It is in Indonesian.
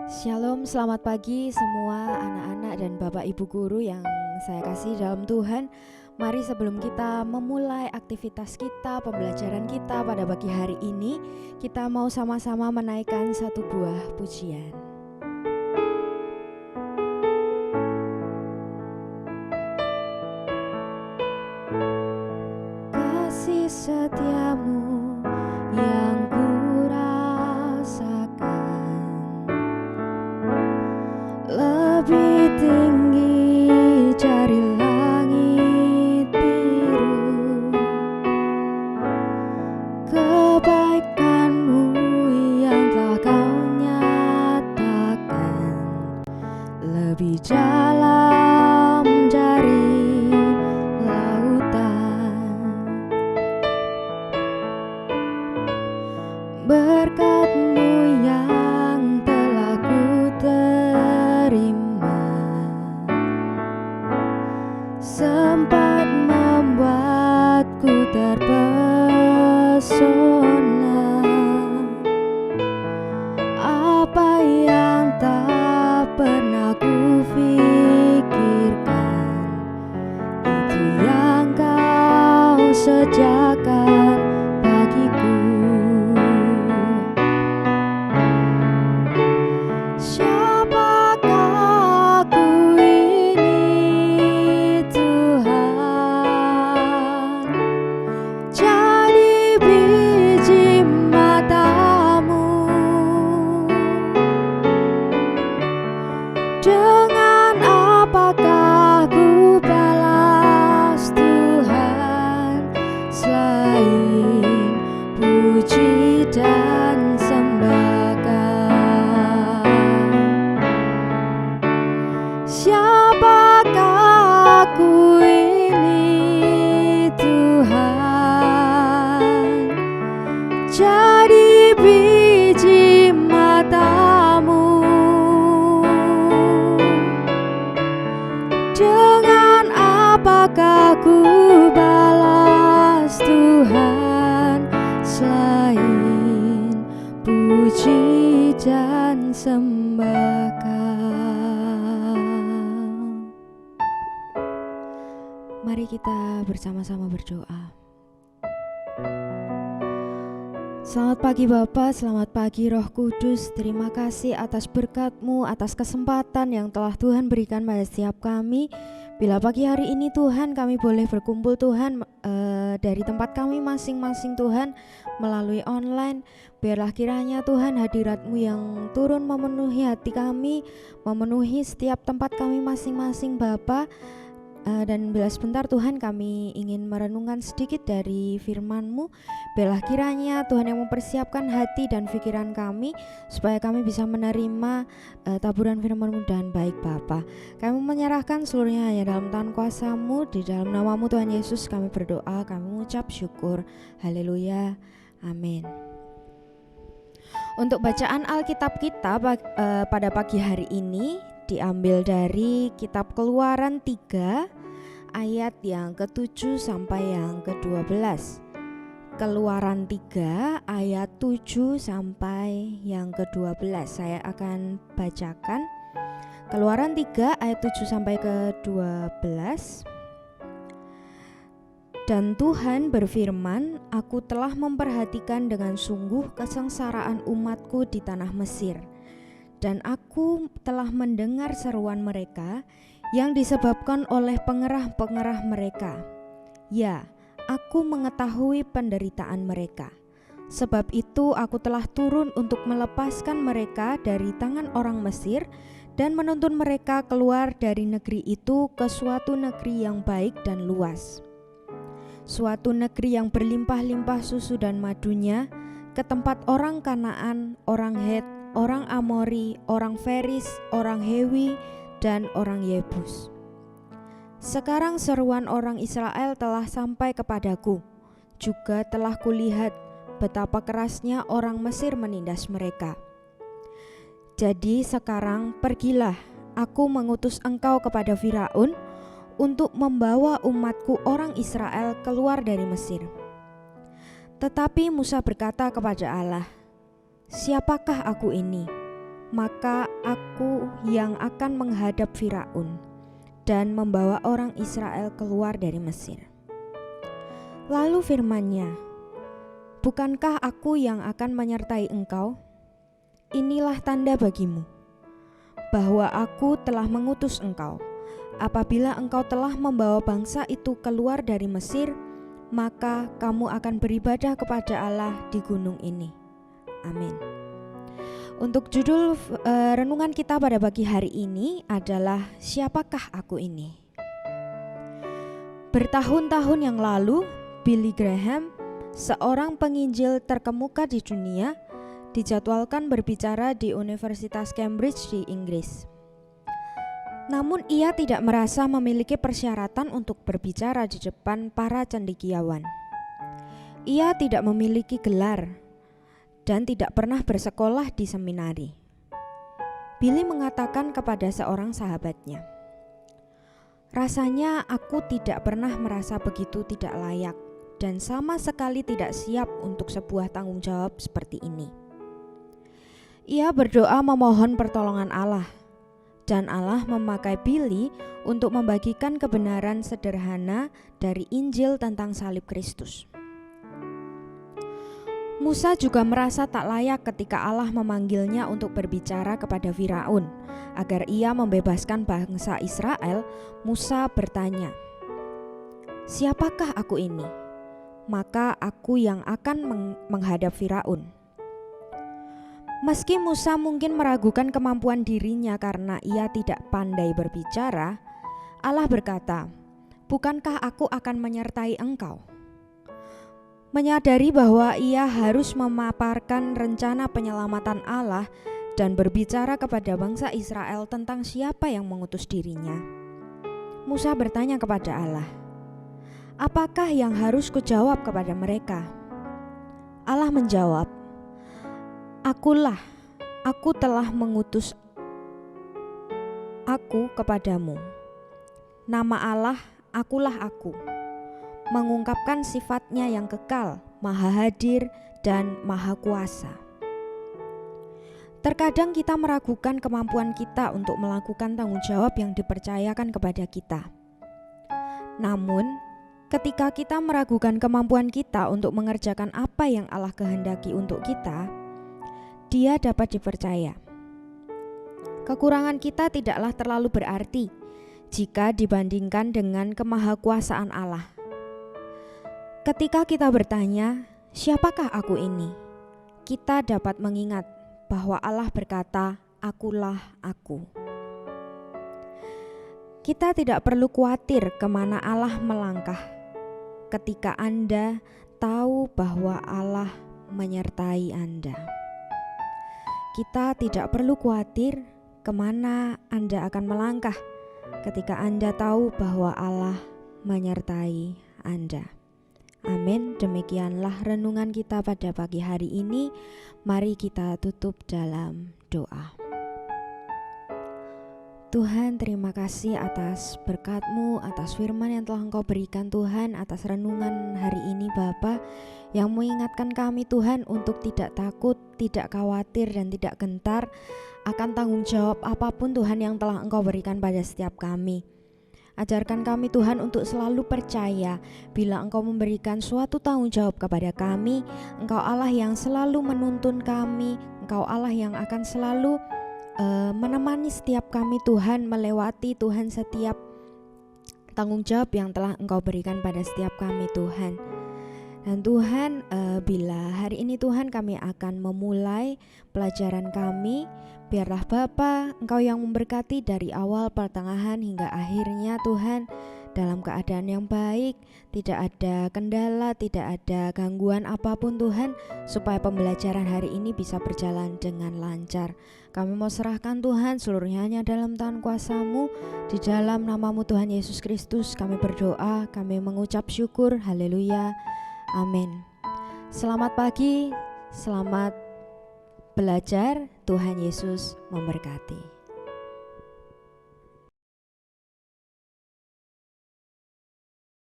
Shalom, selamat pagi semua anak-anak dan bapak ibu guru yang saya kasih dalam Tuhan. Mari sebelum kita memulai aktivitas kita, pembelajaran kita pada pagi hari ini, kita mau sama-sama menaikkan satu buah pujian. Kasih setiamu yang lebih tinggi dari langit biru, kebaikanmu yang telah kau nyatakan lebih dalam dari lautan. Berkat-Mu yang telah ku terima sempat membuatku terpesona. Apa yang tak pernah ku pikirkan, itu yang kau sediakan bagiku. Siapakah aku ini Tuhan, jadi biji mata-Mu. Dengan apakah ku balas Tuhan selain puji dan sembahkan? Siapakah aku ini Tuhan, jadi biji mata-Mu. Dengan apakah ku balas Tuhan selain puji dan sembahkan? Mari kita bersama-sama berdoa. Selamat pagi Bapa, selamat pagi Roh Kudus. Terima kasih atas berkat-Mu, atas kesempatan yang telah Tuhan berikan pada setiap kami. Bila pagi hari ini Tuhan kami boleh berkumpul Tuhan dari tempat kami masing-masing Tuhan melalui online. Biarlah kiranya Tuhan hadirat-Mu yang turun memenuhi hati kami, memenuhi setiap tempat kami masing-masing Bapa. Dan bila sebentar Tuhan kami ingin merenungkan sedikit dari firman-Mu. Biarlah kiranya Tuhan yang mempersiapkan hati dan pikiran kami supaya kami bisa menerima taburan firman-Mu dan baik Bapa. Kami menyerahkan seluruhnya hanya dalam tangan kuasa-Mu. Di dalam nama-Mu Tuhan Yesus kami berdoa, kami mengucap syukur. Haleluya, amin. Untuk bacaan Alkitab kita pada pagi hari ini diambil dari kitab Keluaran 3 ayat yang ke-7 sampai yang ke-12. Keluaran 3 ayat 7 sampai yang ke-12. Saya akan bacakan Keluaran 3 ayat 7 sampai ke-12. Dan Tuhan berfirman, aku telah memperhatikan dengan sungguh kesengsaraan umatku di tanah Mesir, dan aku telah mendengar seruan mereka yang disebabkan oleh pengerah-pengerah mereka. Ya, aku mengetahui penderitaan mereka. Sebab itu aku telah turun untuk melepaskan mereka dari tangan orang Mesir dan menuntun mereka keluar dari negeri itu ke suatu negeri yang baik dan luas, suatu negeri yang berlimpah-limpah susu dan madunya, ke tempat orang Kanaan, orang Het, orang Amori, orang Feris, orang Hewi, dan orang Yebus. Sekarang seruan orang Israel telah sampai kepadaku. Juga telah kulihat betapa kerasnya orang Mesir menindas mereka. Jadi sekarang pergilah, aku mengutus engkau kepada Firaun untuk membawa umatku orang Israel keluar dari Mesir. Tetapi Musa berkata kepada Allah, siapakah aku ini? Maka aku yang akan menghadap Firaun dan membawa orang Israel keluar dari Mesir." Lalu firman-Nya, "Bukankah aku yang akan menyertai engkau? Inilah tanda bagimu bahwa aku telah mengutus engkau. Apabila engkau telah membawa bangsa itu keluar dari Mesir, maka kamu akan beribadah kepada Allah di gunung ini." Amin. Untuk judul renungan kita pada pagi hari ini adalah "Siapakah aku ini?" Bertahun-tahun yang lalu, Billy Graham, seorang penginjil terkemuka di dunia, dijadwalkan berbicara di Universitas Cambridge di Inggris. Namun ia tidak merasa memiliki persyaratan untuk berbicara di depan para cendekiawan. Ia tidak memiliki gelar dan tidak pernah bersekolah di seminari. Billy mengatakan kepada seorang sahabatnya, "Rasanya aku tidak pernah merasa begitu tidak layak dan sama sekali tidak siap untuk sebuah tanggung jawab seperti ini." Ia berdoa memohon pertolongan Allah, dan Allah memakai Billy untuk membagikan kebenaran sederhana dari Injil tentang salib Kristus. Musa juga merasa tak layak ketika Allah memanggilnya untuk berbicara kepada Firaun agar ia membebaskan bangsa Israel. Musa bertanya, "Siapakah aku ini? Maka aku yang akan menghadap Firaun." Meski Musa mungkin meragukan kemampuan dirinya karena ia tidak pandai berbicara, Allah berkata, "Bukankah aku akan menyertai engkau?" Menyadari bahwa ia harus memaparkan rencana penyelamatan Allah dan berbicara kepada bangsa Israel tentang siapa yang mengutus dirinya, Musa bertanya kepada Allah, "Apakah yang harus kujawab kepada mereka?" Allah menjawab, Aku telah mengutus aku kepadamu. Nama Allah, akulah aku, mengungkapkan sifatnya yang kekal, maha hadir, dan maha kuasa. Terkadang kita meragukan kemampuan kita untuk melakukan tanggung jawab yang dipercayakan kepada kita. Namun, ketika kita meragukan kemampuan kita untuk mengerjakan apa yang Allah kehendaki untuk kita, Dia dapat dipercaya. Kekurangan kita tidaklah terlalu berarti jika dibandingkan dengan kemahakuasaan Allah. Ketika kita bertanya, "Siapakah aku ini?" kita dapat mengingat bahwa Allah berkata, "Akulah aku." Kita tidak perlu khawatir kemana Allah melangkah ketika Anda tahu bahwa Allah menyertai Anda. Kita tidak perlu khawatir kemana Anda akan melangkah ketika Anda tahu bahwa Allah menyertai Anda. Amin. Demikianlah renungan kita pada pagi hari ini. Mari kita tutup dalam doa. Tuhan, terima kasih atas berkat-Mu, atas firman yang telah Engkau berikan Tuhan, atas renungan hari ini Bapa, yang mengingatkan kami Tuhan untuk tidak takut, tidak khawatir, dan tidak gentar akan tanggung jawab apapun Tuhan yang telah Engkau berikan pada setiap kami. Ajarkan kami Tuhan untuk selalu percaya bila Engkau memberikan suatu tanggung jawab kepada kami, Engkau Allah yang selalu menuntun kami, Engkau Allah yang akan selalu menemani setiap kami Tuhan, melewati Tuhan setiap tanggung jawab yang telah Engkau berikan pada setiap kami Tuhan. Dan Tuhan, bila hari ini Tuhan kami akan memulai pelajaran kami, biarlah Bapa Engkau yang memberkati dari awal, pertengahan hingga akhirnya Tuhan, dalam keadaan yang baik, tidak ada kendala, tidak ada gangguan apapun Tuhan, supaya pembelajaran hari ini bisa berjalan dengan lancar. Kami mau serahkan Tuhan seluruhnya hanya dalam tangan kuasa-Mu, di dalam nama-Mu Tuhan Yesus Kristus kami berdoa, kami mengucap syukur, haleluya, amin. Selamat pagi, selamat belajar, Tuhan Yesus memberkati.